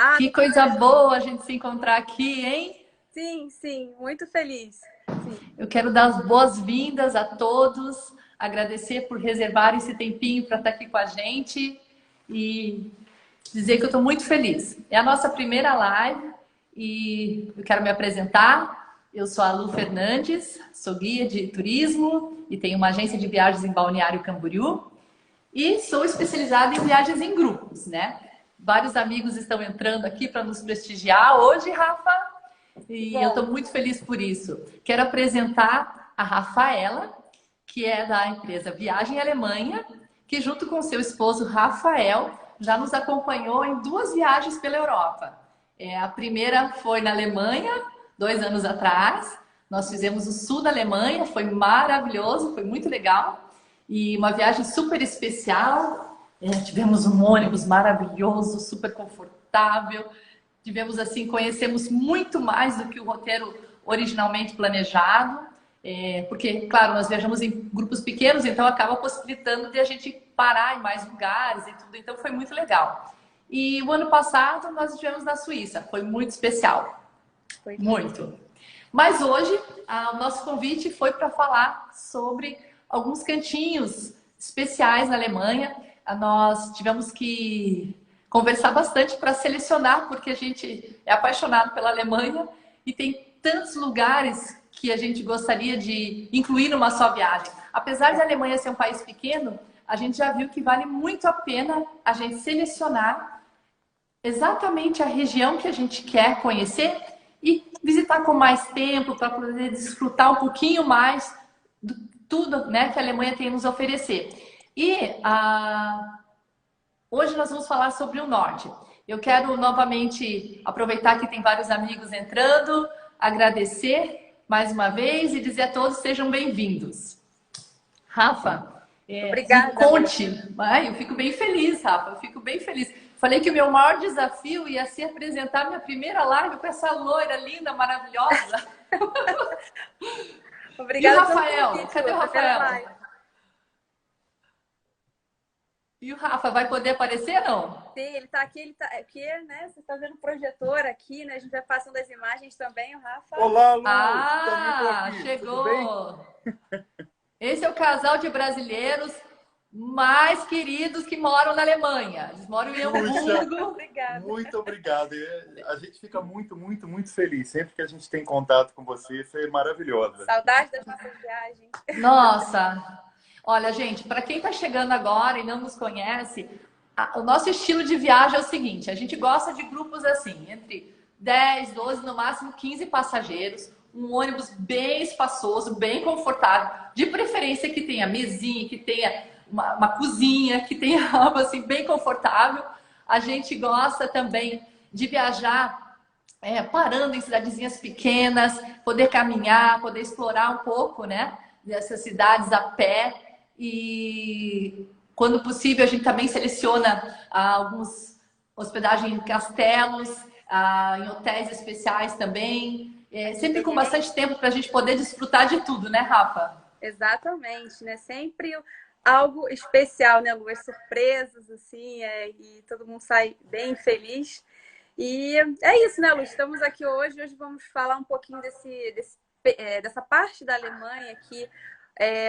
Ah, Que coisa boa a gente se encontrar aqui, hein? sim, sim, muito feliz. Sim. Eu quero dar as boas-vindas a todos, agradecer por reservar esse tempinho para estar aqui com a gente e dizer que eu estou muito feliz. É a nossa primeira live e eu quero me apresentar. Eu sou a Lu Fernandes, sou guia de turismo e tenho uma agência de viagens em Balneário Camboriú e sou especializada em viagens em grupos, né? Vários amigos estão entrando aqui para nos prestigiar hoje, Rafa, Que e eu estou bom. muito feliz por isso. Quero apresentar a Rafaela, que é da empresa Viagem Alemanha, que junto com seu esposo Rafael já nos acompanhou em duas viagens pela Europa. A primeira foi na Alemanha, 2 anos atrás. Nós fizemos o sul da Alemanha, foi maravilhoso, foi muito legal. E uma viagem super especial. Tivemos um ônibus maravilhoso, super confortável. Tivemos assim, conhecemos muito mais do que o roteiro originalmente planejado, porque, claro, nós viajamos em grupos pequenos, então acaba possibilitando de a gente parar em mais lugares e tudo, então foi muito legal. E o ano passado nós estivemos na Suíça, foi muito especial, Foi lindo. muito. Mas hoje o nosso convite foi para falar sobre alguns cantinhos especiais na Alemanha. Nós tivemos que conversar bastante para selecionar, porque a gente é apaixonado pela Alemanha e tem tantos lugares que a gente gostaria de incluir numa só viagem. Apesar de a Alemanha ser um país pequeno, a gente já viu que vale muito a pena a gente selecionar exatamente a região que a gente quer conhecer e visitar com mais tempo para poder desfrutar um pouquinho mais de tudo, né, que a Alemanha tem a nos oferecer. E hoje nós vamos falar sobre o norte. Eu quero novamente aproveitar que tem vários amigos entrando, agradecer mais uma vez e dizer a todos sejam bem-vindos. Rafa, me Obrigada, Lu. conte. Ai, eu fico bem feliz, Rafa, eu fico bem feliz. Falei que o meu maior desafio ia ser apresentar minha primeira live com essa loira linda, maravilhosa. E o Obrigada pelo Rafael? convite, Cadê Lu. o Primeira Rafael? live. E o Rafa vai poder aparecer, não? Sim, ele tá aqui, né? Você está vendo o projetor aqui, né? A gente vai passando as imagens também, o Rafa. Olá, Lu! Também estou Ah, aqui, tudo bem? chegou! Esse é o casal de brasileiros mais queridos que moram na Alemanha. Eles moram em Puxa, Hamburgo. Obrigada. muito obrigado. A gente fica muito, muito, muito feliz. Sempre que a gente tem contato com você, você é maravilhosa. Saudade das nossas viagens. Nossa! Olha, gente, para quem está chegando agora e não nos conhece, o nosso estilo de viagem é o seguinte: a gente gosta de grupos assim, entre 10, 12, no máximo 15 passageiros, um ônibus bem espaçoso, bem confortável, de preferência que tenha mesinha, que tenha uma cozinha, que tenha algo assim bem confortável. A gente gosta também de viajar parando em cidadezinhas pequenas, poder caminhar, poder explorar um pouco, né, dessas cidades a pé. E quando possível a gente também seleciona alguns hospedagem em castelos, em hotéis especiais também, sempre com bastante tempo para a gente poder desfrutar de tudo, né, Rafa? Exatamente, né? Sempre algo especial, né, Lu? As surpresas, assim, e todo mundo sai bem feliz. E é isso, né, Lu? Estamos aqui hoje. Hoje vamos falar um pouquinho dessa parte da Alemanha que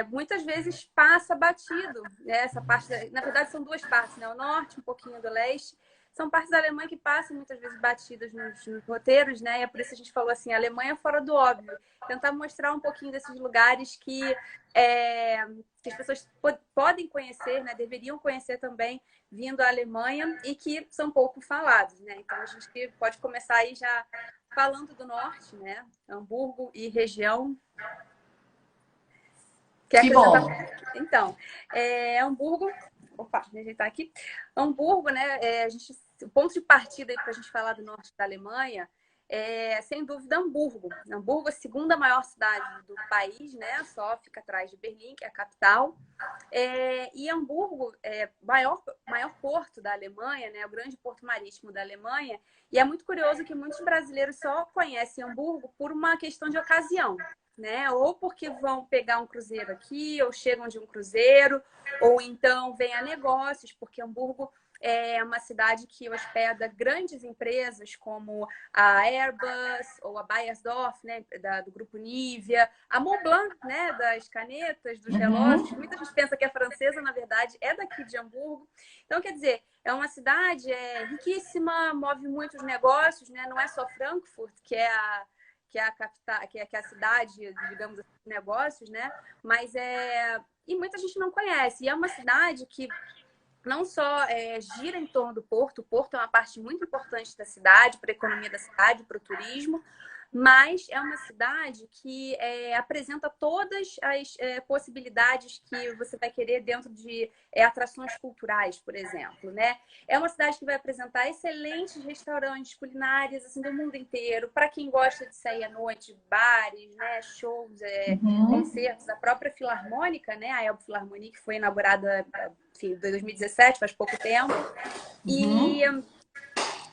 muitas vezes passa batido, né? Essa parte, na verdade, são duas partes, né? O norte, um pouquinho do leste. São partes da Alemanha que passam muitas vezes batidas nos roteiros, né? E é por isso que a gente falou assim, a Alemanha fora do óbvio. Tentar mostrar um pouquinho desses lugares que as pessoas podem conhecer, né? Deveriam conhecer também vindo à Alemanha e que são pouco falados, né? Então a gente pode começar aí já falando do norte, né? Hamburgo e região. Quer Que apresentar? bom! Então, Hamburgo. Opa, me ajeitar aqui. Hamburgo, né? O ponto de partida para a gente falar do norte da Alemanha é, sem dúvida, Hamburgo. Hamburgo é a segunda maior cidade do país, né? Só fica atrás de Berlim, que é a capital. E Hamburgo é o maior porto da Alemanha, né? O grande porto marítimo da Alemanha. E é muito curioso que muitos brasileiros só conhecem Hamburgo por uma questão de ocasião, né? Ou porque vão pegar um cruzeiro aqui, ou chegam de um cruzeiro, ou então vêm a negócios, porque Hamburgo é uma cidade que hospeda grandes empresas como a Airbus ou a Beiersdorf, né, do grupo Nivea, a Montblanc, né, das canetas, dos relógios. Muita gente pensa que é francesa, na verdade, é daqui de Hamburgo. Então, quer dizer, é uma cidade riquíssima, move muitos negócios, né? Não é só Frankfurt, que é a capital, que é a cidade, digamos assim, de negócios, né? Mas e muita gente não conhece. E é uma cidade que não só gira em torno do porto, o porto é uma parte muito importante da cidade, para a economia da cidade, para o turismo, mas é uma cidade que apresenta todas as possibilidades que você vai querer dentro de atrações culturais, por exemplo, né? É uma cidade que vai apresentar excelentes restaurantes culinários assim, do mundo inteiro, para quem gosta de sair à noite, bares, né? Shows, concertos, a própria Filarmônica, né? A Elbe Philharmonie, que foi inaugurada em 2017, faz pouco tempo, e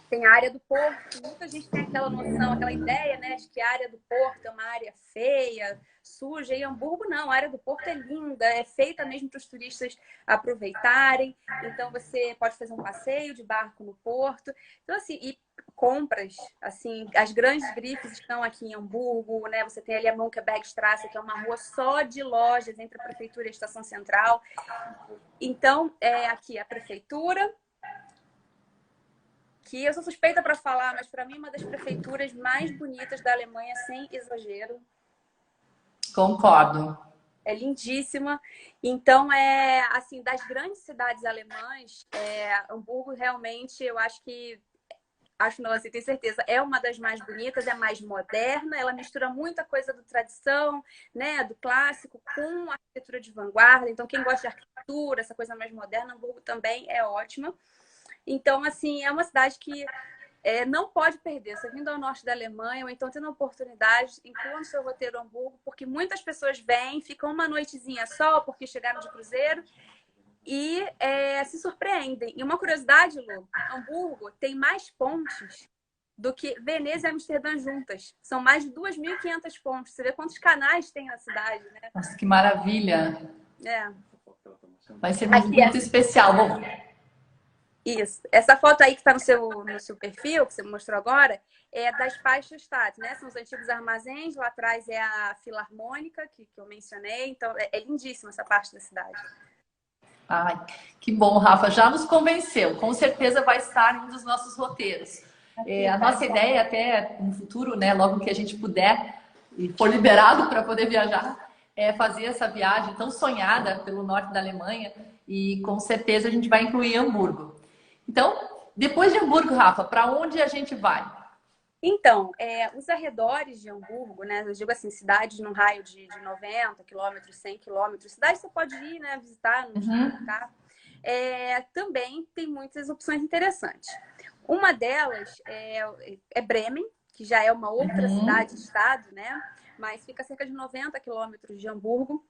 tem a área do porto. Muita gente tem aquela noção, aquela ideia, né, de que a área do porto é uma área feia, suja. E Hamburgo não, a área do porto é linda, é feita mesmo para os turistas aproveitarem. Então você pode fazer um passeio de barco no porto. Então assim, e compras, assim, as grandes grifes estão aqui em Hamburgo, né? Você tem ali a Mönckebergstraße, que é uma rua só de lojas entre a prefeitura e a estação central. Então, aqui a prefeitura, que eu sou suspeita para falar, mas para mim é uma das prefeituras mais bonitas da Alemanha, sem exagero. Concordo. É lindíssima. Então, assim, das grandes cidades alemãs, Hamburgo realmente, eu acho que, não, assim, tenho certeza, é uma das mais bonitas, é mais moderna, ela mistura muita coisa do tradição, né, do clássico, com arquitetura de vanguarda. Então, quem gosta de arquitetura, essa coisa mais moderna, Hamburgo também é ótima. Então, assim, é uma cidade que não pode perder. Você vindo ao norte da Alemanha, ou então tendo a oportunidade, inclua no seu roteiro Hamburgo, porque muitas pessoas vêm, ficam uma noitezinha só, porque chegaram de cruzeiro, e se surpreendem. E uma curiosidade, Lu, Hamburgo tem mais pontes do que Veneza e Amsterdã juntas. São mais de 2.500 pontes. Você vê quantos canais tem na cidade, né? Nossa, que maravilha! Vai ser Aqui muito especial. Bom, isso. Essa foto aí que está no seu perfil, que você mostrou agora, é da Speicherstadt, né? São os antigos armazéns. Lá atrás é a Filarmônica, que eu mencionei. Então, é lindíssima essa parte da cidade. ai, que bom, Rafa. Já nos convenceu. Com certeza vai estar em um dos nossos roteiros. A nossa ideia até no futuro, né? Logo que a gente puder e for liberado para poder viajar, é fazer essa viagem tão sonhada pelo norte da Alemanha. E com certeza a gente vai incluir Hamburgo. Então, depois de Hamburgo, Rafa, para onde a gente vai? Então, os arredores de Hamburgo, né? Eu digo assim, cidades num raio de 90 quilômetros, 100 quilômetros. Cidade você pode ir, né? Visitar, tá? Também tem muitas opções interessantes. Uma delas é Bremen, que já é uma outra cidade-estado, né? Mas fica a cerca de 90 quilômetros de Hamburgo.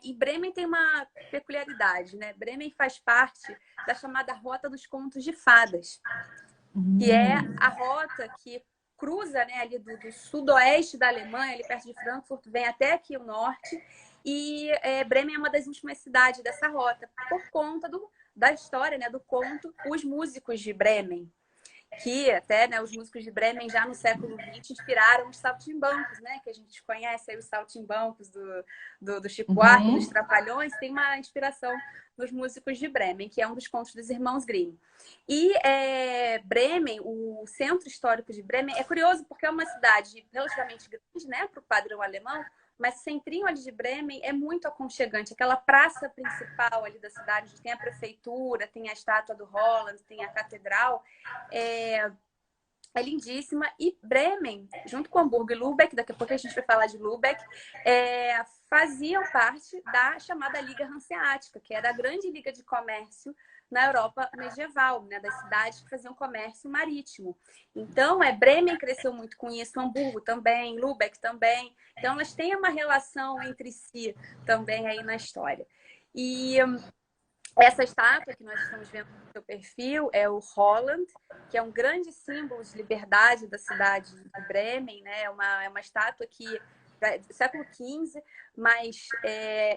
E Bremen tem uma peculiaridade, né? Bremen faz parte da chamada Rota dos Contos de Fadas, que é a rota que cruza, né, ali do sudoeste da Alemanha, ali perto de Frankfurt, vem até aqui o norte. E Bremen é uma das últimas cidades dessa rota, por conta da história, né, do conto Os Músicos de Bremen. Que até, né, os músicos de Bremen já no século XX inspiraram os saltimbancos, né, que a gente conhece aí, os saltimbancos do Chico Buarque, dos Trapalhões, tem uma inspiração nos músicos de Bremen, que é um dos contos dos irmãos Grimm. E Bremen, o centro histórico de Bremen, é curioso porque é uma cidade relativamente grande, né, para o padrão alemão, mas o centrinho ali de Bremen é muito aconchegante. Aquela praça principal ali da cidade, onde tem a prefeitura, tem a estátua do Holland, tem a catedral, é lindíssima. E Bremen, junto com Hamburgo e Lübeck, daqui a pouco a gente vai falar de Lübeck, faziam parte da chamada Liga Hanseática, que era a grande liga de comércio na Europa medieval, né, das cidades que faziam comércio marítimo. Então, Bremen cresceu muito com isso, Hamburgo também, Lübeck também. Então, elas têm uma relação entre si também aí na história. E essa estátua que nós estamos vendo no seu perfil é o Holland, que é um grande símbolo de liberdade da cidade de Bremen, né? É uma estátua que século XV, mas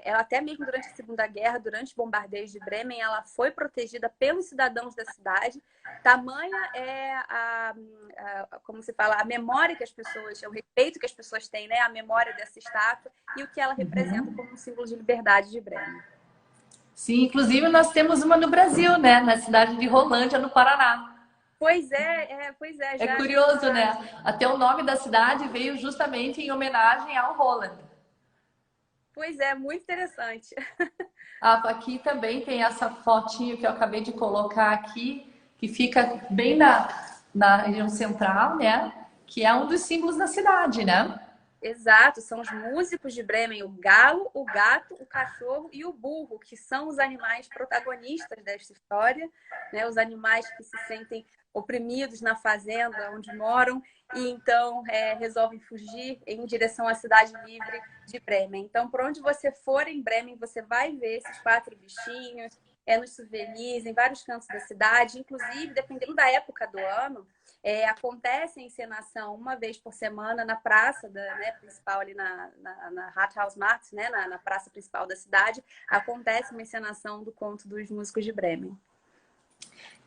ela até mesmo durante a Segunda Guerra, durante os bombardeios de Bremen, ela foi protegida pelos cidadãos da cidade. Tamanha é como se fala, a memória que as pessoas, o respeito que as pessoas têm, né, a memória dessa estátua e o que ela representa como um símbolo de liberdade de Bremen. Sim, inclusive nós temos uma no Brasil, né? Na cidade de Rolândia, no Paraná. Pois é. É Já curioso, né? Até o nome da cidade veio justamente em homenagem ao Roland. Pois é, muito interessante. Aqui também tem essa fotinho que eu acabei de colocar aqui, que fica bem na região central, né? Que é um dos símbolos da cidade, né? Exato, são os músicos de Bremen, o galo, o gato, o cachorro e o burro, que são os animais protagonistas desta história, né? Os animais que se sentem oprimidos na fazenda onde moram e então resolvem fugir em direção à cidade livre de Bremen. Então, por onde você for em Bremen, você vai ver esses 4 bichinhos, nos souvenirs, em vários cantos da cidade, inclusive, dependendo da época do ano, acontece a encenação uma vez por semana na praça principal, ali na Rathausmarkt, né, na praça principal da cidade, acontece uma encenação do conto dos músicos de Bremen.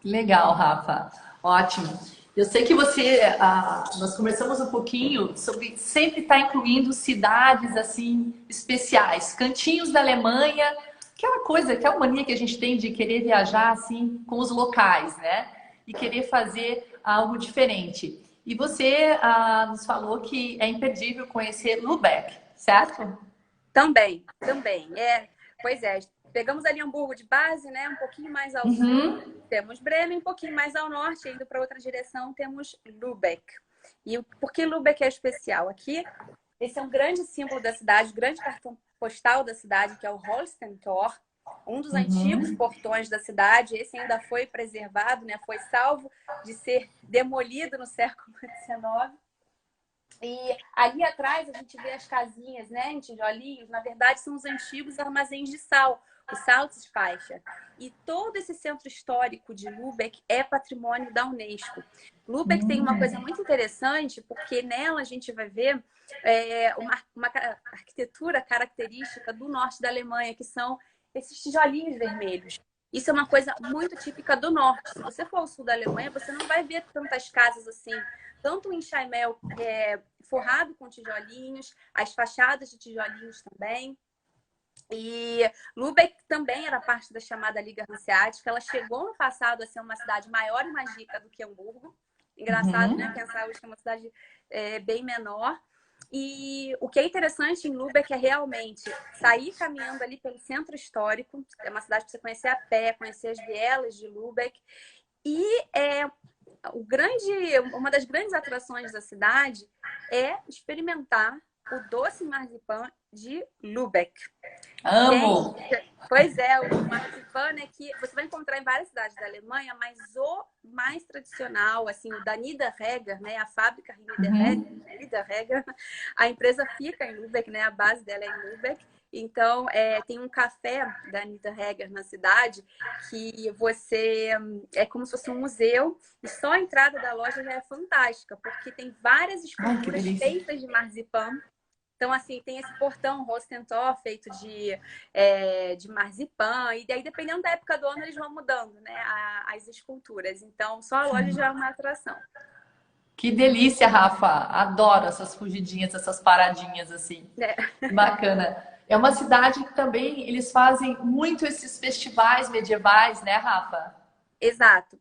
Legal, Rafa. Ótimo. Eu sei que nós conversamos um pouquinho sobre sempre estar incluindo cidades assim especiais, cantinhos da Alemanha, aquela mania que a gente tem de querer viajar assim com os locais, né? E querer fazer algo diferente. E você nos falou que é imperdível conhecer Lübeck, certo? Também. Pois é, pegamos ali Hamburgo de base, né? Um pouquinho mais ao sul, temos Bremen, um pouquinho mais ao norte, indo para outra direção, temos Lübeck. E por que Lübeck é especial? Aqui, esse é um grande símbolo da cidade, grande cartão postal da cidade, que é o Holstentor, um dos antigos portões da cidade. Esse ainda foi preservado, né? Foi salvo de ser demolido no século XIX. E ali atrás a gente vê as casinhas, né, em tijolinhos. Na verdade, são os antigos armazéns de sal, o Salzspeicher. E todo esse centro histórico de Lübeck é patrimônio da Unesco. Lübeck tem uma coisa muito interessante, porque nela a gente vai ver uma arquitetura característica do norte da Alemanha, que são esses tijolinhos vermelhos. Isso é uma coisa muito típica do norte. Se você for ao sul da Alemanha, você não vai ver tantas casas assim. Tanto o enxaimel forrado com tijolinhos, as fachadas de tijolinhos também. E Lübeck também era parte da chamada Liga Hanseática. Ela chegou no passado a ser uma cidade maior e mais rica do que Hamburgo. Engraçado, né? Pensar hoje que é uma cidade bem menor. E o que é interessante em Lübeck é realmente sair caminhando ali pelo centro histórico. É uma cidade para você conhecer a pé, conhecer as vielas de Lübeck. E uma das grandes atrações da cidade é experimentar o doce marzipan de Lübeck. Amo! Pois é, o marzipan é que você vai encontrar em várias cidades da Alemanha, mas o mais tradicional, assim, o da Niederreger, né, a fábrica Niederreger, a empresa fica em Lübeck, né, a base dela é em Lübeck. Então, tem um café da Niederreger na cidade que é como se fosse um museu e só a entrada da loja já é fantástica, porque tem várias esculturas feitas de marzipan. Então, assim, tem esse portão Holstentor feito de marzipan. E daí, dependendo da época do ano, eles vão mudando, né, as esculturas. Então, só a loja já é uma atração. Que delícia, Rafa! Adoro essas fugidinhas, essas paradinhas assim. Bacana. É uma cidade que também eles fazem muito esses festivais medievais, né, Rafa? Exato.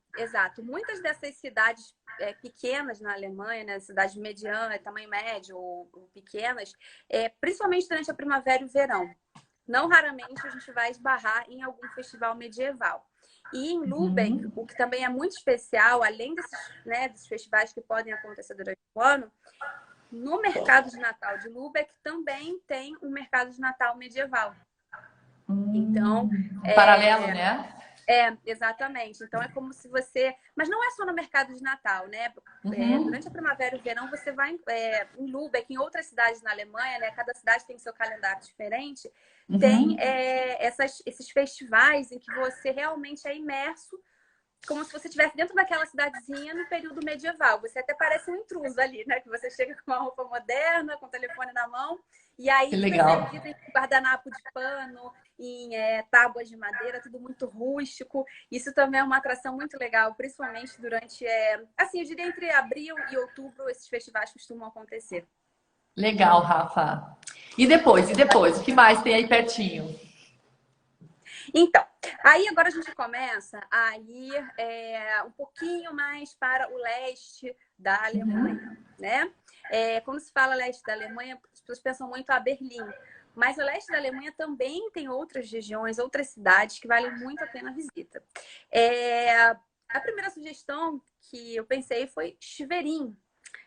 Muitas dessas cidades pequenas na Alemanha, né, cidades medianas, tamanho médio ou pequenas, principalmente durante a primavera e o verão. Não raramente a gente vai esbarrar em algum festival medieval. E em Lübeck, o que também é muito especial, além desses festivais que podem acontecer durante o ano, no mercado de Natal de Lübeck também tem um mercado de Natal medieval. Então, paralelo, né? Exatamente. Então é como se você... Mas não é só no mercado de Natal, né? Durante a primavera e o verão, você vai em Lübeck, em outras cidades na Alemanha, né? Cada cidade tem seu calendário diferente. Tem esses festivais em que você realmente é imerso como se você estivesse dentro daquela cidadezinha no período medieval. Você até parece um intruso ali, né? Que você chega com uma roupa moderna, com o telefone na mão, e aí Que tudo é legal. servido em guardanapo de pano, em tábuas de madeira, tudo muito rústico. Isso também é uma atração muito legal, principalmente durante, assim, eu diria entre abril e outubro, esses festivais costumam acontecer. Legal, Rafa. E depois? E depois? O que mais tem aí pertinho? Então, aí agora a gente começa a ir um pouquinho mais para o leste da Alemanha, né? Quando se fala leste da Alemanha, as pessoas pensam muito a Berlim. Mas o leste da Alemanha também tem outras regiões, outras cidades que valem muito a pena a visita. A primeira sugestão que eu pensei foi Schwerin.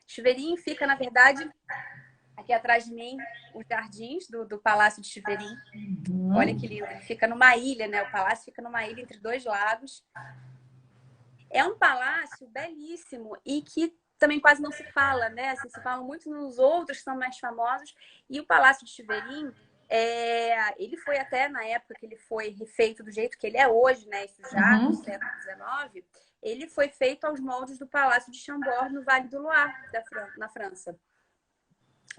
Schwerin fica, na verdade, aqui atrás de mim, os jardins do Palácio de Schwerin. Olha que lindo. Ele fica numa ilha, né? O palácio fica numa ilha entre dois lagos. É um palácio belíssimo e que também quase não se fala, né? Assim, se fala muito nos outros que são mais famosos. E o Palácio de Schwerin, ele foi até na época que ele foi refeito do jeito que ele é hoje, né? Isso já no século XIX. Ele foi feito aos moldes do Palácio de Chambord, no Vale do Loire, na França.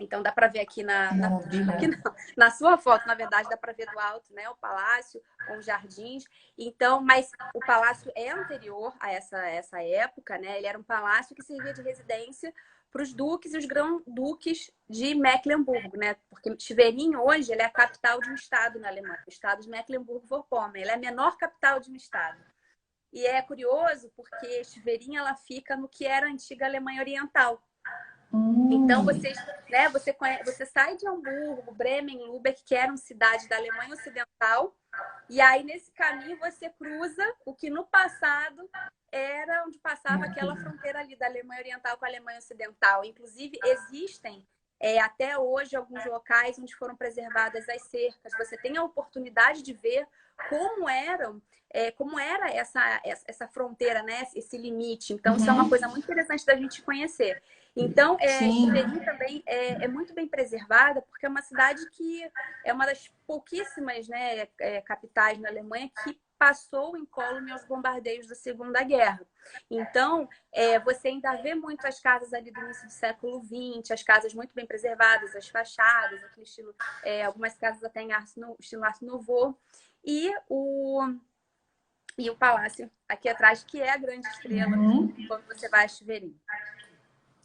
Então dá para ver aqui na sua foto, na verdade, dá para ver do alto, né? O palácio com os jardins. Então, mas o palácio é anterior a essa época, né? Ele era um palácio que servia de residência para os duques e os grão-duques de Mecklemburgo, né? Porque Schwerin hoje ele é a capital de um estado na Alemanha, o estado de Mecklemburgo-Vorpommern. Ela é a menor capital de um estado. E é curioso porque Schwerin ela fica no que era a antiga Alemanha Oriental. Então, você sai de Hamburgo, Bremen, Lübeck, que eram cidades da Alemanha Ocidental, e aí nesse caminho você cruza o que no passado era onde passava aquela fronteira ali da Alemanha Oriental com a Alemanha Ocidental. Inclusive, existem até hoje alguns locais onde foram preservadas as cercas. Você tem a oportunidade de ver como era essa fronteira, né? Esse limite. Então, isso é uma coisa muito interessante da gente conhecer. Então, Schwerin também é muito bem preservada, porque é uma cidade que é uma das pouquíssimas, né, capitais na Alemanha que passou incólume aos bombardeios da Segunda Guerra. Então, você ainda vê muito as casas ali do início do século XX, as casas muito bem preservadas, as fachadas, aquele estilo, algumas casas até em estilo Art Nouveau. E o palácio aqui atrás, que é a grande estrela quando você vai a Schwerin.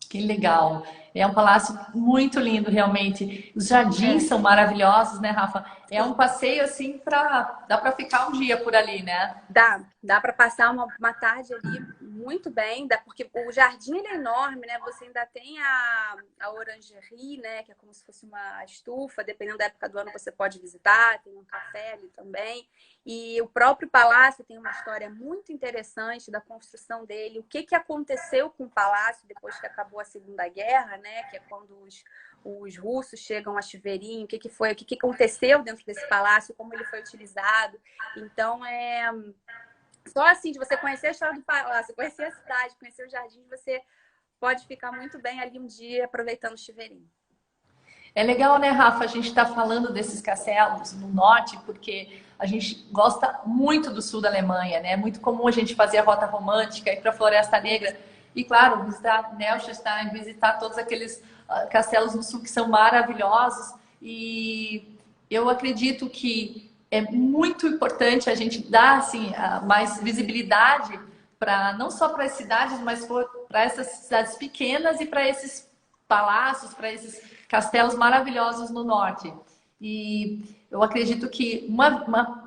Que legal. É um palácio muito lindo, realmente. Os jardins são maravilhosos, né, Rafa? É um passeio, assim, dá para ficar um dia por ali, né? Dá para passar uma tarde ali muito bem, porque o jardim ele é enorme, né? Você ainda tem a orangerie, né? Que é como se fosse uma estufa, dependendo da época do ano você pode visitar, tem um café ali também. E o próprio palácio tem uma história muito interessante da construção dele. O que aconteceu com o palácio depois que acabou a Segunda Guerra, né? Que é quando os russos chegam a Schwerin, o que aconteceu dentro desse palácio, como ele foi utilizado. Então, só assim, de você conhecer a história do palácio, conhecer a cidade, conhecer os jardins, você pode ficar muito bem ali um dia aproveitando Schwerin. É legal, né, Rafa? A gente está falando desses castelos no norte, porque a gente gosta muito do sul da Alemanha, né? É muito comum a gente fazer a rota romântica, ir para a Floresta Negra e, claro, visitar Neuschwanstein, visitar todos aqueles castelos no sul que são maravilhosos. E eu acredito que é muito importante a gente dar assim, mais visibilidade não só para as cidades, mas para essas cidades pequenas e para esses palácios, para esses castelos maravilhosos no norte. E eu acredito que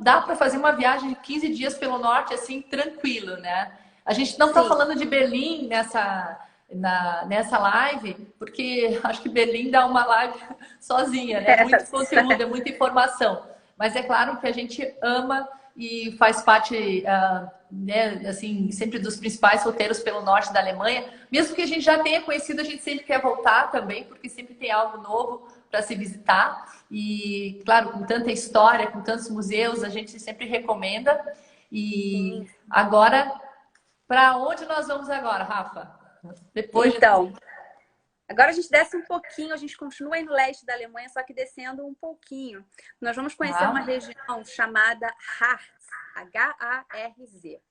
dá para fazer uma viagem de 15 dias pelo norte, assim, tranquilo, né? A gente não está falando de Berlim nessa live, porque acho que Berlim dá uma live sozinha, né? Muito conteúdo, é muita informação. Mas é claro que a gente ama e faz parte, né, assim, sempre dos principais roteiros pelo norte da Alemanha. Mesmo que a gente já tenha conhecido, a gente sempre quer voltar também, porque sempre tem algo novo para se visitar. E, claro, com tanta história, com tantos museus, a gente sempre recomenda. E agora, para onde nós vamos agora, Rafa? Agora a gente desce um pouquinho, a gente continua aí no leste da Alemanha, só que descendo um pouquinho. Nós vamos conhecer uma região chamada Harz, H-A-R-Z.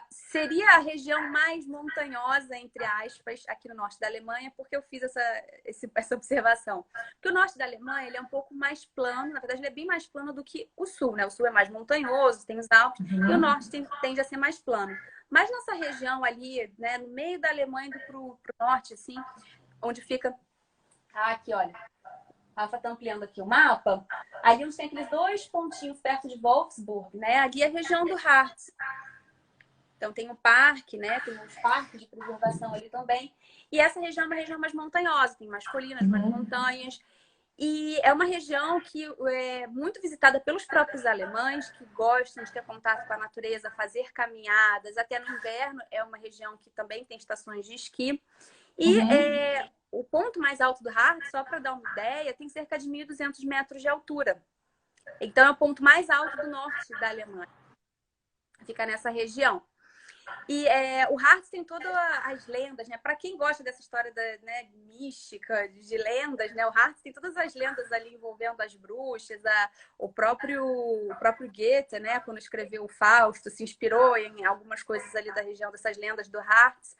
seria a região mais montanhosa, entre aspas, aqui no norte da Alemanha, porque eu fiz essa observação. Porque o norte da Alemanha ele é um pouco mais plano, na verdade ele é bem mais plano do que o sul, né? O sul é mais montanhoso, tem os Alpes, e o norte tende a ser mais plano. Mas nessa região ali, né, no meio da Alemanha indo para o norte, assim, onde fica... Ah, aqui, olha. A Rafa está ampliando aqui o mapa. Ali onde tem aqueles 2 pontinhos perto de Wolfsburg, né? Ali é a região do Harz. Então tem um parque, né? Tem uns parques de preservação ali também. E essa região é uma região mais montanhosa, tem mais colinas, mais montanhas. E é uma região que é muito visitada pelos próprios alemães, que gostam de ter contato com a natureza, fazer caminhadas. Até no inverno é uma região que também tem estações de esqui. E o ponto mais alto do Harz, só para dar uma ideia, tem cerca de 1.200 metros de altura. Então é o ponto mais alto do norte da Alemanha. Fica nessa região. E o Harz tem todas as lendas, né? Para quem gosta dessa história né, mística, de lendas, né? O Harz tem todas as lendas ali envolvendo as bruxas, o próprio Goethe, né? Quando escreveu o Fausto, se inspirou em algumas coisas ali da região dessas lendas do Harz.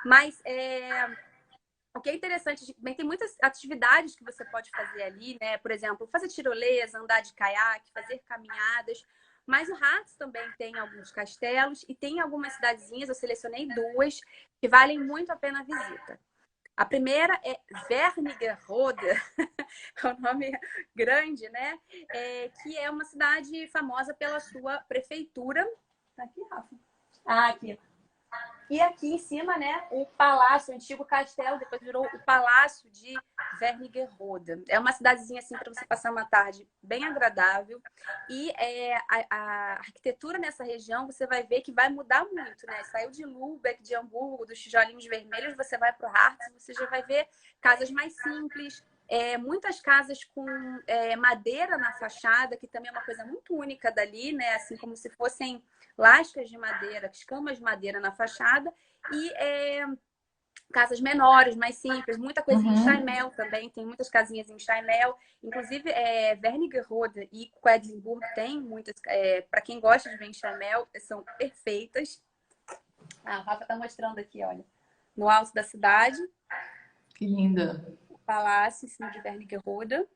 Mas o que é interessante, bem, tem muitas atividades que você pode fazer ali, né? Por exemplo, fazer tirolesa, andar de caiaque, fazer caminhadas. Mas o Harz também tem alguns castelos e tem algumas cidadezinhas, eu selecionei 2, que valem muito a pena a visita. A primeira é Wernigerode, é um nome grande, né? Que é uma cidade famosa pela sua prefeitura. Tá aqui, Rafa? Ah, aqui. E aqui em cima, né, o palácio, o antigo castelo, depois virou o Palácio de Wernigerode. É uma cidadezinha assim para você passar uma tarde bem agradável. E a arquitetura nessa região você vai ver que vai mudar muito, né? Saiu de Lübeck, de Hamburgo, dos tijolinhos vermelhos, você vai para o Harz, você já vai ver casas mais simples. Muitas casas com madeira na fachada, que também é uma coisa muito única dali, né? Assim como se fossem lascas de madeira, escamas de madeira na fachada, e casas menores, mais simples, muita coisa em Steinmel também, tem muitas casinhas em Steinmel, inclusive Wernigerode e Quedlinburg tem muitas, para quem gosta de ver em Steinmel, são perfeitas. A Rafa está mostrando aqui, olha, no alto da cidade. Que linda! O palácio em cima de Wernigerode.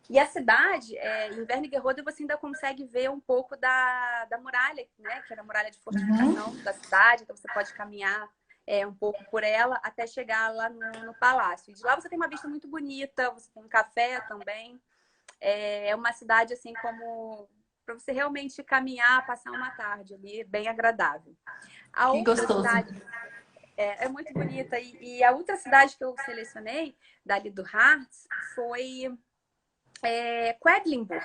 E a cidade, em Wernigerode, você ainda consegue ver um pouco da muralha, né? Que era a muralha de fortificação da cidade. Então, você pode caminhar um pouco por ela até chegar lá no palácio. E de lá você tem uma vista muito bonita, você tem um café também. É uma cidade, assim, como para você realmente caminhar, passar uma tarde ali, bem agradável. A que gostoso! Cidade é muito bonita. E a outra cidade que eu selecionei, dali do Harz, foi... Quedlinburg.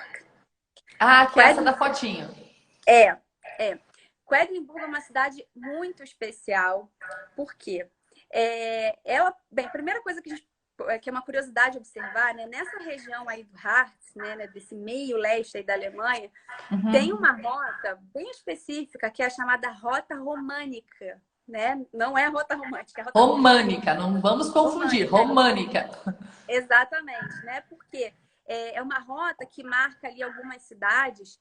Ah, que é essa da fotinho. Quedlinburg é uma cidade muito especial. Por quê? Bem, a primeira coisa que é uma curiosidade observar, né? Nessa região aí do Harz, né? Desse meio leste aí da Alemanha, tem uma rota bem específica que é a chamada Rota Românica, né? Não é a Rota Romântica, é a Rota Românica, não vamos confundir, românica. Exatamente, né? Porque é uma rota que marca ali algumas cidades,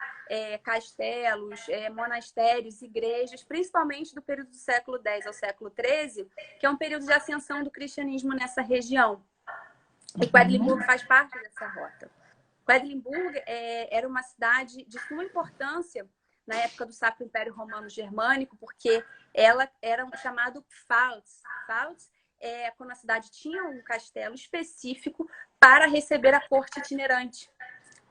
castelos, monastérios, igrejas, principalmente do período do século X ao século XIII, que é um período de ascensão do cristianismo nessa região. E Quedlinburg faz parte dessa rota. Quedlinburg era uma cidade de suma importância na época do Sacro Império Romano Germânico, porque ela era um chamado Pfalz. Pfalz quando a cidade tinha um castelo específico para receber a corte itinerante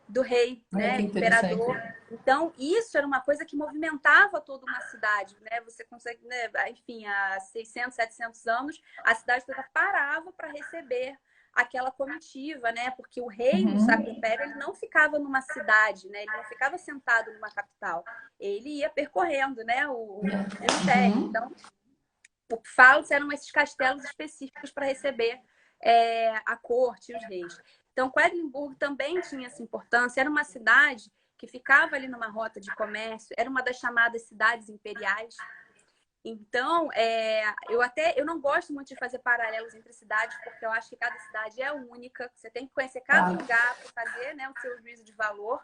do rei, né, imperador. Então, isso era uma coisa que movimentava toda uma cidade, né? Você consegue, né, enfim, há 600, 700 anos, a cidade toda parava para receber aquela comitiva, né? Porque o rei no Sacro Império, ele não ficava numa cidade, né? Ele não ficava sentado numa capital. Ele ia percorrendo, né, o império. Então, o Pfalz eram esses castelos específicos para receber a corte e os reis. Então, Quedlinburg também tinha essa importância. Era uma cidade que ficava ali numa rota de comércio, era uma das chamadas cidades imperiais. Então, eu não gosto muito de fazer paralelos entre cidades, porque eu acho que cada cidade é única. Você tem que conhecer cada lugar para fazer, né, o seu juízo de valor.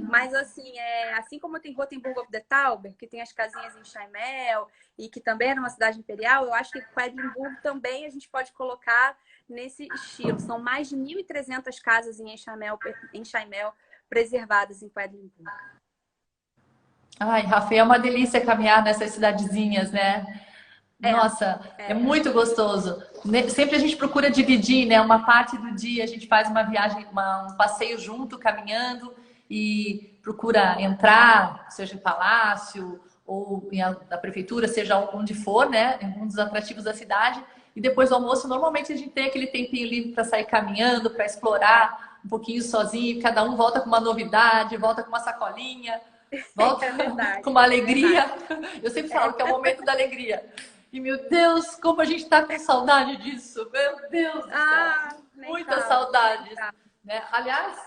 Mas, assim, assim como tem Rotenburg of the Tauber, que tem as casinhas em Chaimel, e que também é uma cidade imperial, eu acho que Quedlinburg também a gente pode colocar nesse estilo. São mais de 1.300 casas em Chaimel preservadas em Quedlinburg. Ai, Rafa, é uma delícia caminhar nessas cidadezinhas, né? Nossa, é muito gostoso. Sempre a gente procura dividir, né? Uma parte do dia a gente faz uma viagem, um passeio junto, caminhando, e procura entrar, seja em palácio ou da prefeitura, seja onde for, né? Em um dos atrativos da cidade. E depois do almoço, normalmente a gente tem aquele tempinho livre para sair caminhando, para explorar um pouquinho sozinho. Cada um volta com uma novidade, volta com uma sacolinha. Volta com uma alegria. Eu sempre falo que é o momento da alegria. E, meu Deus, como a gente tá com saudade disso. Meu Deus do céu. Muitas saudades. Né? Aliás,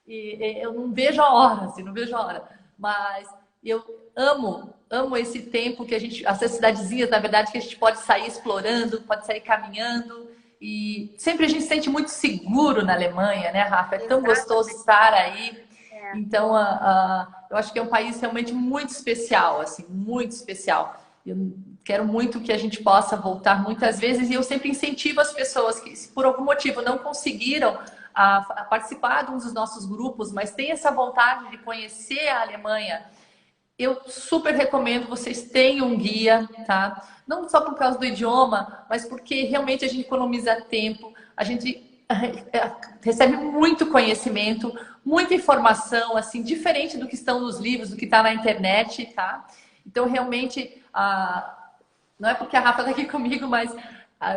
eu não vejo a hora, assim, não vejo a hora. Mas eu amo esse tempo que essas cidadezinhas, na verdade, que a gente pode sair explorando, pode sair caminhando. E sempre a gente se sente muito seguro na Alemanha, né, Rafa? É tão gostoso estar aí. Então, eu acho que é um país realmente muito especial, assim, muito especial. Eu quero muito que a gente possa voltar muitas vezes e eu sempre incentivo as pessoas que, se por algum motivo não conseguiram a participar de um dos nossos grupos, mas têm essa vontade de conhecer a Alemanha, eu super recomendo vocês tenham um guia, tá? Não só por causa do idioma, mas porque realmente a gente economiza tempo, a gente recebe muito conhecimento, muita informação, assim, diferente do que estão nos livros, do que está na internet, tá? Então, realmente, não é porque a Rafa está aqui comigo, mas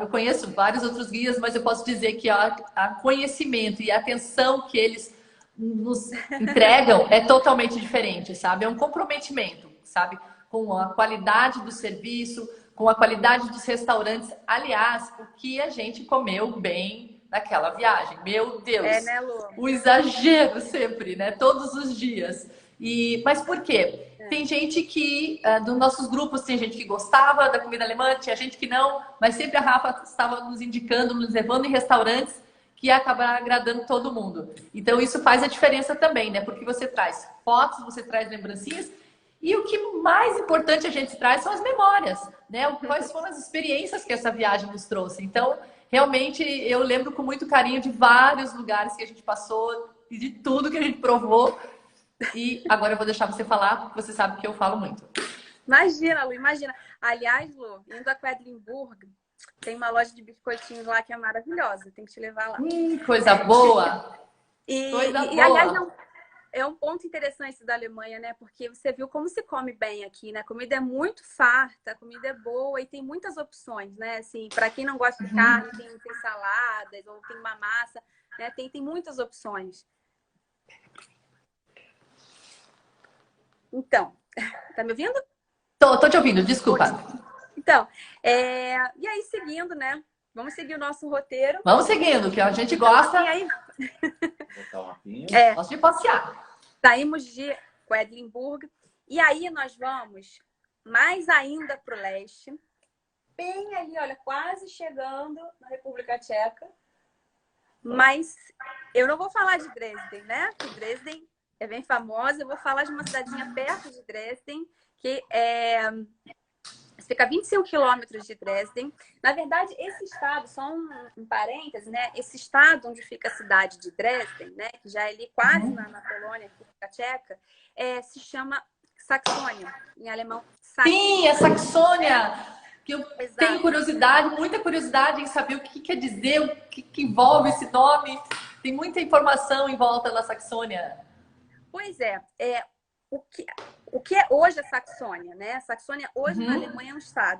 eu conheço vários outros guias, mas eu posso dizer que a conhecimento e a atenção que eles nos entregam é totalmente diferente, sabe? É um comprometimento, sabe? Com a qualidade do serviço, com a qualidade dos restaurantes. Aliás, o que a gente comeu bem naquela viagem. Meu Deus! Né, Lu? O exagero sempre, né? Todos os dias. Mas por quê? Tem gente que, dos nossos grupos, tem gente que gostava da comida alemã, tinha gente que não, mas sempre a Rafa estava nos indicando, nos levando em restaurantes que ia acabar agradando todo mundo. Então, isso faz a diferença também, né? Porque você traz fotos, você traz lembrancinhas, e o que mais importante a gente traz são as memórias, né? Quais foram as experiências que essa viagem nos trouxe. Então, realmente, eu lembro com muito carinho de vários lugares que a gente passou e de tudo que a gente provou. E agora eu vou deixar você falar, porque você sabe que eu falo muito. Imagina, Lu, imagina. Aliás, Lu, indo a Quedlinburg, tem uma loja de biscoitinhos lá que é maravilhosa. Tem que te levar lá. Coisa boa! Aliás, é um ponto interessante da Alemanha, né? Porque você viu como se come bem aqui, né? A comida é muito farta, a comida é boa e tem muitas opções, né? Assim, para quem não gosta de carne, tem saladas ou tem uma massa, né? Tem muitas opções. Então, tá me ouvindo? Tô te ouvindo, desculpa. Então, e aí seguindo, né? Vamos seguir o nosso roteiro. Vamos seguindo, que a gente gosta. Aí... Gosta de passear. Saímos de Quedlinburg e aí nós vamos mais ainda para o leste, bem ali, olha, quase chegando na República Tcheca. Mas eu não vou falar de Dresden, né? Porque Dresden é bem famosa. Eu vou falar de uma cidadezinha perto de Dresden, que fica a 25 quilômetros de Dresden. Na verdade, esse estado, só um parêntese, né? Esse estado onde fica a cidade de Dresden, né? Que já é ali quase na Polônia, República Tcheca, se chama Saxônia, em alemão. Saxônia. Sim, é Saxônia! Que eu tenho curiosidade, muita curiosidade em saber o que quer dizer, o que envolve esse nome. Tem muita informação em volta da Saxônia. Pois o que é hoje a Saxônia, né? A Saxônia hoje na Alemanha é um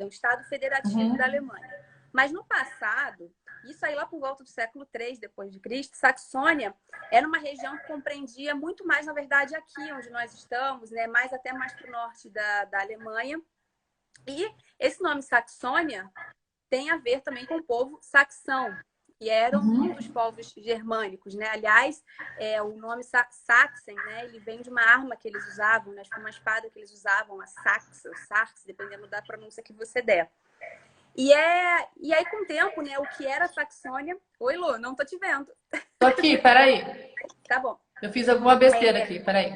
estado federativo da Alemanha. Mas no passado, isso aí lá por volta do século III depois de Cristo, Saxônia era uma região que compreendia muito mais, na verdade, aqui onde nós estamos, né? Até mais para o norte da Alemanha. E esse nome Saxônia tem a ver também com o povo saxão. que eram um dos povos germânicos, né? Aliás, o nome Sachsen, né? Ele vem de uma arma que eles usavam, né? Uma espada que eles usavam, a sax, ou sax, dependendo da pronúncia que você der. E aí, com o tempo, né? O que era a Saxônia... Oi, Lu, não tô te vendo. Tô aqui, peraí. Tá bom. Eu fiz alguma besteira aqui, peraí.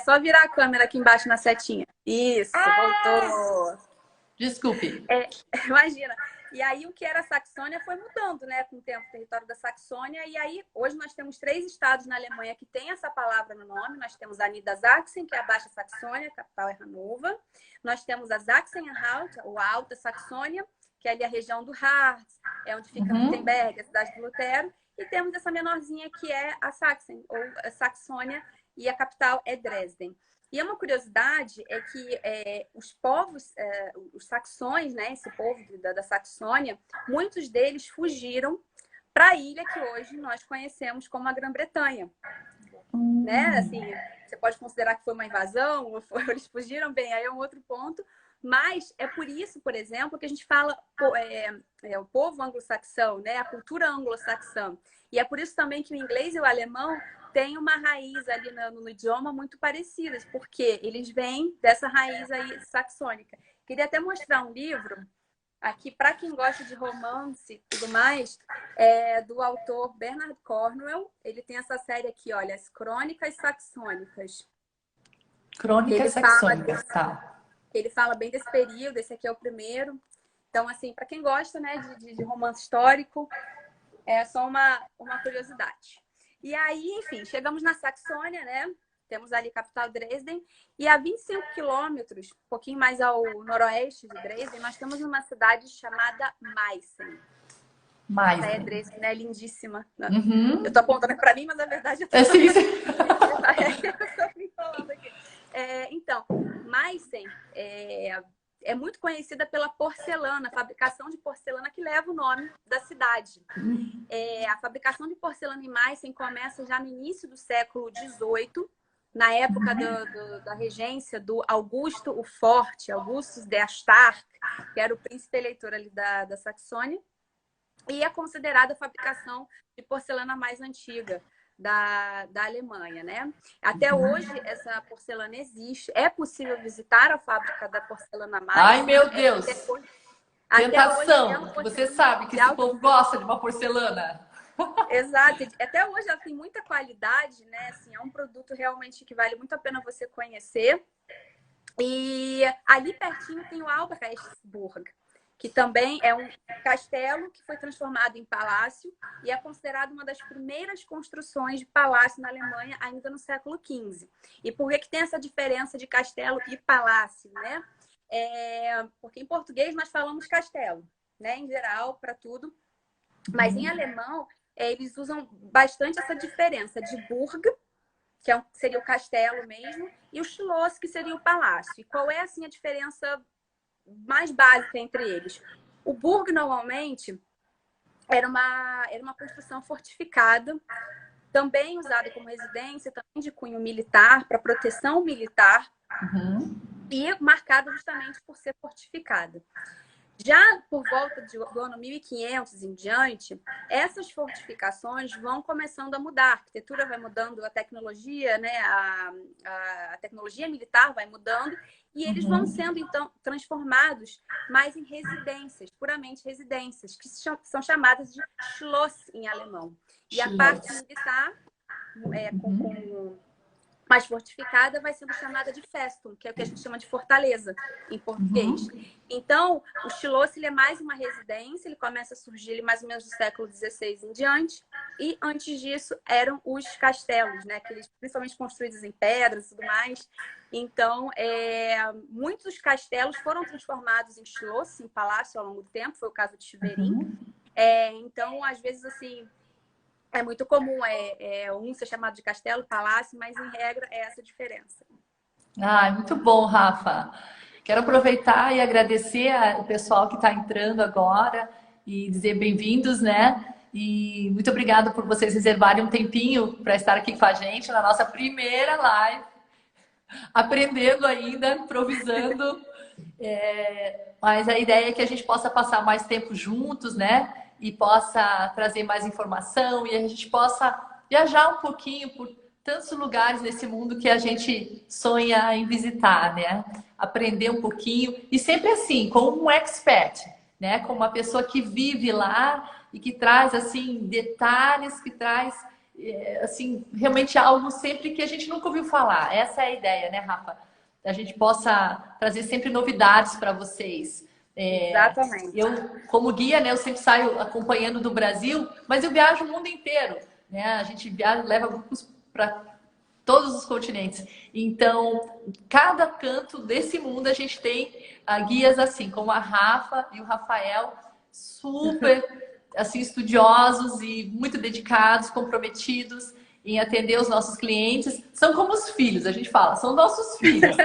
Só virar a câmera aqui embaixo na setinha. Isso, voltou. Desculpe. Imagina. E aí o que era a Saxônia foi mudando, né, com o tempo, o território da Saxônia. E aí hoje nós temos 3 estados na Alemanha que têm essa palavra no nome. Nós temos a Niedersachsen, que é a Baixa Saxônia, a capital é Hannover. Nós temos a Sachsen-Anhalt, ou a Alta Saxônia, que é ali a região do Harz, onde fica Wittenberg, a cidade de Lutero. E temos essa menorzinha que é a Sachsen, ou a Saxônia, e a capital é Dresden. E uma curiosidade é que os povos, os saxões, né, esse povo da Saxônia, muitos deles fugiram para a ilha que hoje nós conhecemos como a Grã-Bretanha. Né? Assim, você pode considerar que foi uma invasão, ou eles fugiram, bem, aí é um outro ponto. Mas é por isso, por exemplo, que a gente fala o povo anglo-saxão, né, a cultura anglo-saxã. E é por isso também que o inglês e o alemão tem uma raiz ali no idioma muito parecidas, porque eles vêm dessa raiz aí saxônica. Queria até mostrar um livro aqui, para quem gosta de romance e tudo mais, do autor Bernard Cornwell. Ele tem essa série aqui, olha, As Crônicas Saxônicas. Crônicas Saxônicas, tá. Ele fala bem desse período, esse aqui é o primeiro. Então, assim, para quem gosta, né, de romance histórico, é só uma curiosidade. E aí, enfim, chegamos na Saxônia, né? Temos ali a capital Dresden. E a 25 quilômetros, um pouquinho mais ao noroeste de Dresden, nós temos uma cidade chamada Meißen. Meißen. É Dresden, né? Lindíssima. Eu tô apontando para mim, mas na verdade eu tô... eu tô me falando aqui. Então, Meißen é muito conhecida pela porcelana, a fabricação de porcelana que leva o nome da cidade. A fabricação de porcelana em Meißen começa já no início do século XVIII, na época da regência do Augusto o Forte, Augustus der Stark, que era o príncipe eleitor ali da Saxônia, e é considerada a fabricação de porcelana mais antiga da Alemanha, né? Até hoje, essa porcelana existe. É possível visitar a fábrica da porcelana Meißen. Ai, meu Deus! Tentação! Hoje, você sabe que esse povo gosta de uma porcelana. Exato. Até hoje ela tem muita qualidade, né? Assim, é um produto realmente que vale muito a pena você conhecer. E ali pertinho tem o Albrechtsburg, que também é um castelo que foi transformado em palácio e é considerado uma das primeiras construções de palácio na Alemanha ainda no século XV. E por que tem essa diferença de castelo e palácio, né? Porque em português nós falamos castelo, né? Em geral, para tudo. Mas em alemão, eles usam bastante essa diferença de Burg, que seria o castelo mesmo, e o Schloss, que seria o palácio. E qual é, assim, a diferença mais básica entre eles? O Burg, normalmente, era uma construção fortificada, também usada como residência, também de cunho militar, para proteção militar, e marcada justamente por ser fortificada. Já por volta do ano 1500 em diante, essas fortificações vão começando a mudar. A arquitetura vai mudando, a tecnologia, né? A tecnologia militar vai mudando e eles vão sendo, então, transformados mais em residências, puramente residências, que são chamadas de Schloss em alemão. E a parte militar, mais fortificada, vai sendo chamada de Festung, que é o que a gente chama de fortaleza em português. Então, o Schloss ele é mais uma residência, ele começa a surgir ali, mais ou menos do século XVI em diante, e antes disso eram os castelos, né? Aqueles, principalmente construídos em pedras e tudo mais. Então, muitos castelos foram transformados em Schloss, em palácio, ao longo do tempo, foi o caso de Schwerin. Então, às vezes, assim, é muito comum um ser chamado de castelo, palácio, mas em regra é essa a diferença. Muito bom, Rafa. Quero aproveitar e agradecer o pessoal que está entrando agora e dizer bem-vindos, né? E muito obrigada por vocês reservarem um tempinho para estar aqui com a gente na nossa primeira live. aprendendo ainda, improvisando. Mas a ideia é que a gente possa passar mais tempo juntos, né? E possa trazer mais informação e a gente possa viajar um pouquinho por tantos lugares nesse mundo que a gente sonha em visitar, né? Aprender um pouquinho e sempre assim, com um expert, né? Com uma pessoa que vive lá e que traz assim detalhes, que traz assim realmente algo sempre que a gente nunca ouviu falar. Essa é a ideia, né, Rafa? A gente possa trazer sempre novidades para vocês. Exatamente. Eu, como guia, né, eu sempre saio acompanhando do Brasil, mas eu viajo o mundo inteiro, né? A gente viaja, leva grupos para todos os continentes. Então, cada canto desse mundo a gente tem guias assim, como a Rafa e o Rafael, super assim estudiosos e muito dedicados, comprometidos em atender os nossos clientes. São como os filhos, a gente fala, são nossos filhos.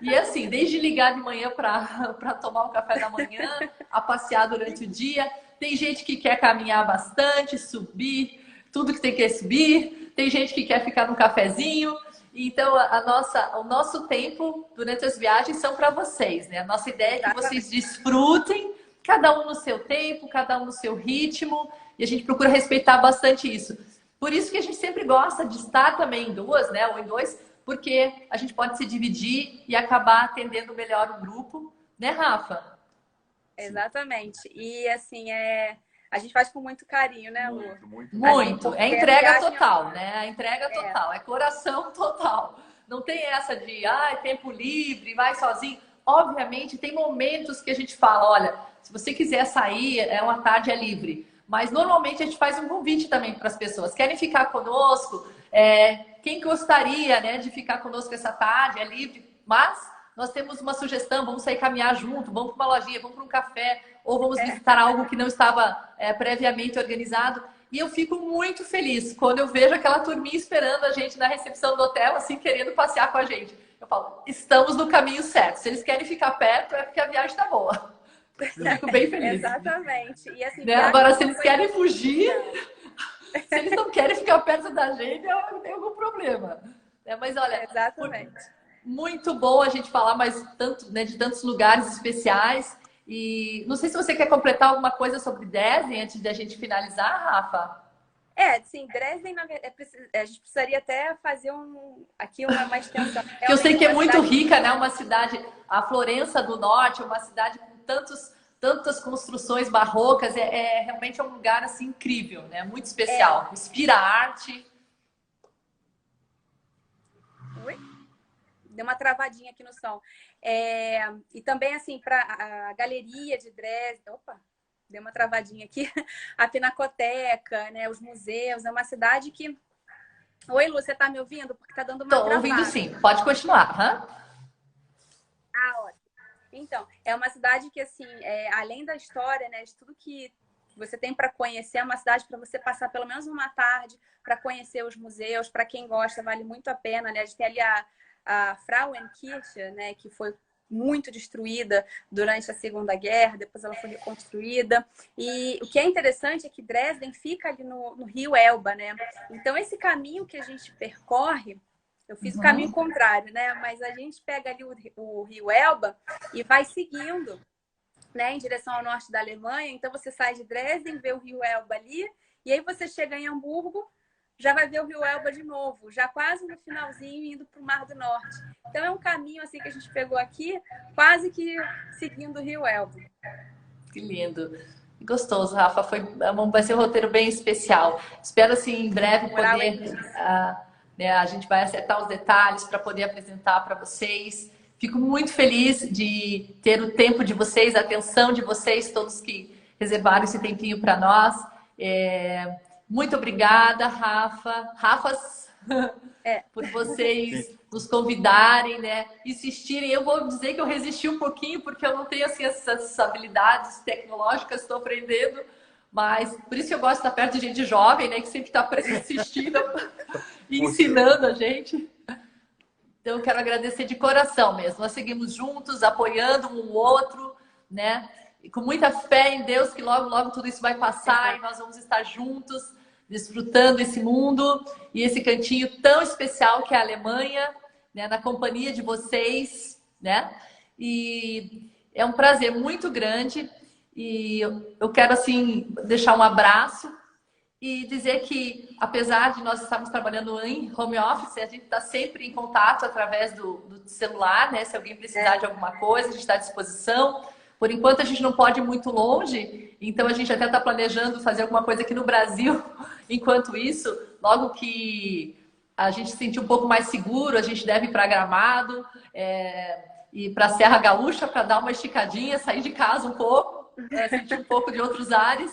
E assim, desde ligar de manhã para tomar um café da manhã, a passear durante o dia. Tem gente que quer caminhar bastante, subir, tudo que tem que subir. Tem gente que quer ficar num cafezinho. Então, o nosso tempo durante as viagens são para vocês, né? A nossa ideia é que vocês desfrutem, cada um no seu tempo, cada um no seu ritmo. E a gente procura respeitar bastante isso. Por isso que a gente sempre gosta de estar também em duas, né? Ou em dois, porque a gente pode se dividir e acabar atendendo melhor o grupo, né, Rafa? Exatamente. E assim, a gente faz com muito carinho, né, Lu? Muito. É entrega total, né? A entrega total, é coração total. Não tem essa de, tempo livre, vai sozinho. Obviamente, tem momentos que a gente fala, olha, se você quiser sair, uma tarde é livre. Mas normalmente a gente faz um convite também para as pessoas. Querem ficar conosco? Quem gostaria, né, de ficar conosco essa tarde? É livre. Mas nós temos uma sugestão. Vamos sair caminhar junto, vamos para uma lojinha, vamos para um café. Ou vamos visitar algo que não estava previamente organizado. E eu fico muito feliz quando eu vejo aquela turminha esperando a gente na recepção do hotel, assim, querendo passear com a gente. Eu falo, estamos no caminho certo. Se eles querem ficar perto, é porque a viagem está boa. Eu fico bem feliz. Exatamente. E, assim, né? Agora, se eles querem fugir, se eles não querem ficar perto da gente, tem algum problema. Mas olha, exatamente. Muito bom a gente falar mais tanto, né, de tantos lugares especiais. E não sei se você quer completar alguma coisa sobre Dresden antes de a gente finalizar, Rafa. Sim, Dresden, a gente precisaria até fazer aqui uma extensão. Que eu sei que é muito rica, né? Uma cidade, a Florença do Norte, uma cidade com tantas construções barrocas, realmente um lugar assim incrível, né? Muito especial, inspira arte. Oi? Deu uma travadinha aqui no som. E também assim para a galeria de Dresden, deu uma travadinha aqui, a Pinacoteca, né? Os museus, é uma cidade que... Oi, Lu, você tá me ouvindo? Porque tá dando uma travada. Tô ouvindo sim, pode continuar. Ótimo. Então, é uma cidade que, assim, além da história, né, de tudo que você tem para conhecer, é uma cidade para você passar pelo menos uma tarde para conhecer os museus. Para quem gosta, vale muito a pena, né? A gente tem ali a Frauenkirche, né, que foi muito destruída durante a Segunda Guerra, depois ela foi reconstruída. E o que é interessante é que Dresden fica ali no rio Elba, né? Então, esse caminho que a gente percorre, eu fiz o caminho contrário, né? Mas a gente pega ali o rio Elba e vai seguindo, né, em direção ao norte da Alemanha. Então, você sai de Dresden, vê o rio Elba ali, e aí você chega em Hamburgo, já vai ver o rio Elba de novo, já quase no finalzinho, indo para o Mar do Norte. Então, é um caminho assim que a gente pegou aqui, quase que seguindo o rio Elba. Que lindo. Gostoso, Rafa. Vai ser um roteiro bem especial. Espero, assim, em breve poder... a gente vai acertar os detalhes para poder apresentar para vocês. Fico muito feliz de ter o tempo de vocês, a atenção de vocês, todos que reservaram esse tempinho para nós. Muito obrigada, Rafas, por vocês nos convidarem, né? Insistirem. Eu vou dizer que eu resisti um pouquinho, porque eu não tenho assim, essas habilidades tecnológicas, estou aprendendo. Mas por isso que eu gosto de estar perto de gente jovem, né? Que sempre está assistindo e ensinando a gente. Então, eu quero agradecer de coração mesmo. Nós seguimos juntos, apoiando um outro, né? E com muita fé em Deus, que logo, logo tudo isso vai passar e nós vamos estar juntos, desfrutando esse mundo e esse cantinho tão especial que é a Alemanha, né, na companhia de vocês, né? E é um prazer muito grande e eu quero, assim, deixar um abraço e dizer que, apesar de nós estarmos trabalhando em home office, a gente está sempre em contato através do celular, né? Se alguém precisar de alguma coisa, a gente está à disposição. Por enquanto, a gente não pode ir muito longe, então a gente até está planejando fazer alguma coisa aqui no Brasil. Enquanto isso, logo que a gente se sentir um pouco mais seguro, a gente deve ir para Gramado, ir para a Serra Gaúcha para dar uma esticadinha, sair de casa um pouco, sentir um pouco de outros ares,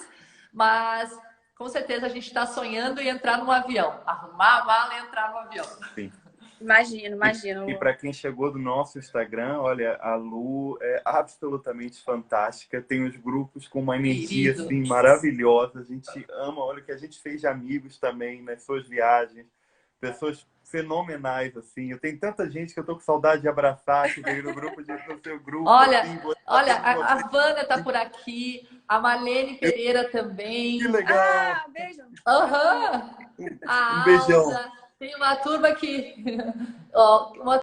mas com certeza a gente está sonhando em entrar num avião, arrumar a mala e entrar no avião. Sim. Imagino. E para quem chegou do nosso Instagram, olha, a Lu é absolutamente fantástica. Tem os grupos com uma energia assim, maravilhosa. A gente ama, olha o que a gente fez de amigos também nas suas viagens. Pessoas fenomenais, assim. Eu tenho tanta gente que eu tô com saudade de abraçar, que veio no grupo no seu grupo. Olha, assim, a Vânia tá por aqui, a Marlene Pereira também. Que legal! Ah, beijo! Aham! Um beijão! Tem uma turma que... Ó, uma